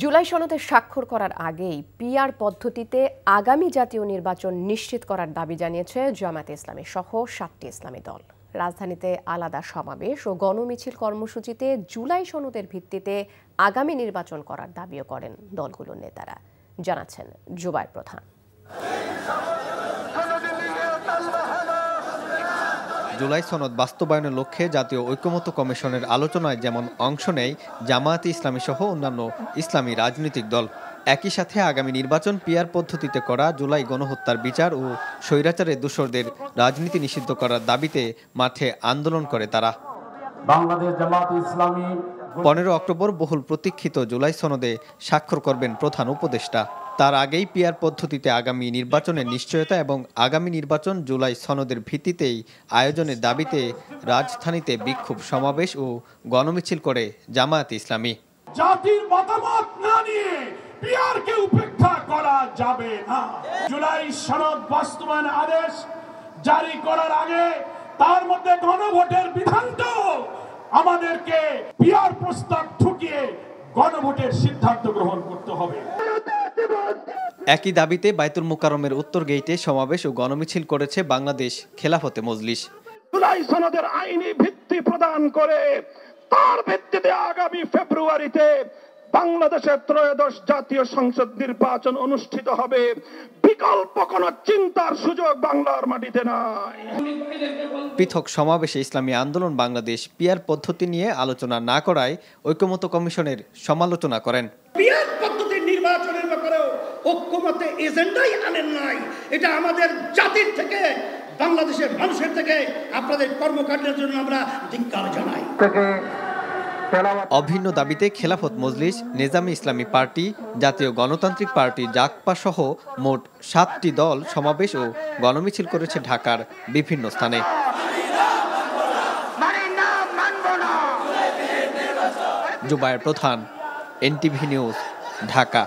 জুলাই সনদে স্বাক্ষর করার আগেই পিআর পদ্ধতিতে আগামী জাতীয় নির্বাচন নিশ্চিত করার দাবি জানিয়েছে জামায়াতে ইসলামী সহ ৭টি ইসলামী দল। রাজধানীতে আলাদা সমাবেশ ও গণমিছিল কর্মসূচিতে জুলাই সনদের ভিত্তিতে আগামী নির্বাচন করার দাবিও করেন দলগুলোর নেতারা, জানাচ্ছেন জুবায়ের প্রধান। জুলাই সনদ বাস্তবায়নের লক্ষ্যে জাতীয় ঐকমত্য কমিশনের আলোচনায় যেমন অংশ নেয় জামায়াতে ইসলামী সহ অন্যান্য ইসলামী রাজনৈতিক দল, একই সাথে আগামী নির্বাচন পিআর পদ্ধতিতে করা, জুলাই গণহত্যার বিচার ও স্বৈরাচারের দোসরদের রাজনীতি নিষিদ্ধ করার দাবিতে মাঠে আন্দোলন করে তারা। বাংলাদেশ জামায়াতে ইসলামী 15 অক্টোবর বহুল প্রতীক্ষিত জুলাই সনদে স্বাক্ষর করবেন প্রধান উপদেষ্টা। তার আগেই পিআর পদ্ধতিতে আগামী নির্বাচনের নিশ্চয়তা এবং আগামী নির্বাচন জুলাই সনদের ভিত্তিতেই আয়োজনের দাবিতে রাজধানীতে বিক্ষোভ সমাবেশ ও গণমিছিল করে জামায়াতে ইসলামী। জাতির মতামত না নিয়ে পিআরকে উপেক্ষা করা যাবে না। জুলাই সনদ বাস্তবায়ন আদেশ জারি করার আগে তার মধ্যে গণভোটের বিধানটাও আমাদেরকে পিআর প্রস্তাব ঠুকিয়ে গণভোটের সিদ্ধান্ত গ্রহণ করতে হবে। একই দাবিতে বায়তুল মুকাররমের উত্তর গেইটে সমাবেশ ও গণমিছিল করেছে বাংলাদেশ খেলাফতে মজলিস। জুলাই সনদের আইনি ভিত্তি প্রদান করে তার ভিত্তিতে আগামী ফেব্রুয়ারিতে বাংলাদেশের ত্রয়োদশ জাতীয় সংসদ নির্বাচন অনুষ্ঠিত হবে। বিকল্প কোনো চিন্তার সুযোগ বাংলার মাটিতে নাই। পৃথক সমাবেশে ইসলামী আন্দোলন বাংলাদেশ পিআর পদ্ধতি নিয়ে আলোচনা না করায় ঐকমত্য কমিশনের সমালোচনা করেন। পিআর পদ্ধতির নির্বাচনের ব্যাপারেও ঐকমত্যে এজেন্ডাই আনেন নাই। এটা আমাদের জাতির থেকে, বাংলাদেশের মানুষের থেকে আপনাদের কর্মকাণ্ডের জন্য আমরা ধিক্কার জানাই। অভিন্ন দাবিতে খেলাফত মজলিস, নেজামে ইসলামী পার্টি, জাতীয় গণতান্ত্রিক পার্টি জাকপা সহ মোট 7টি দল সমাবেশ ও গণমিছিল করেছে ঢাকার বিভিন্ন স্থানে। জুবায়ের প্রধান, এনটিভি নিউজ, ঢাকা।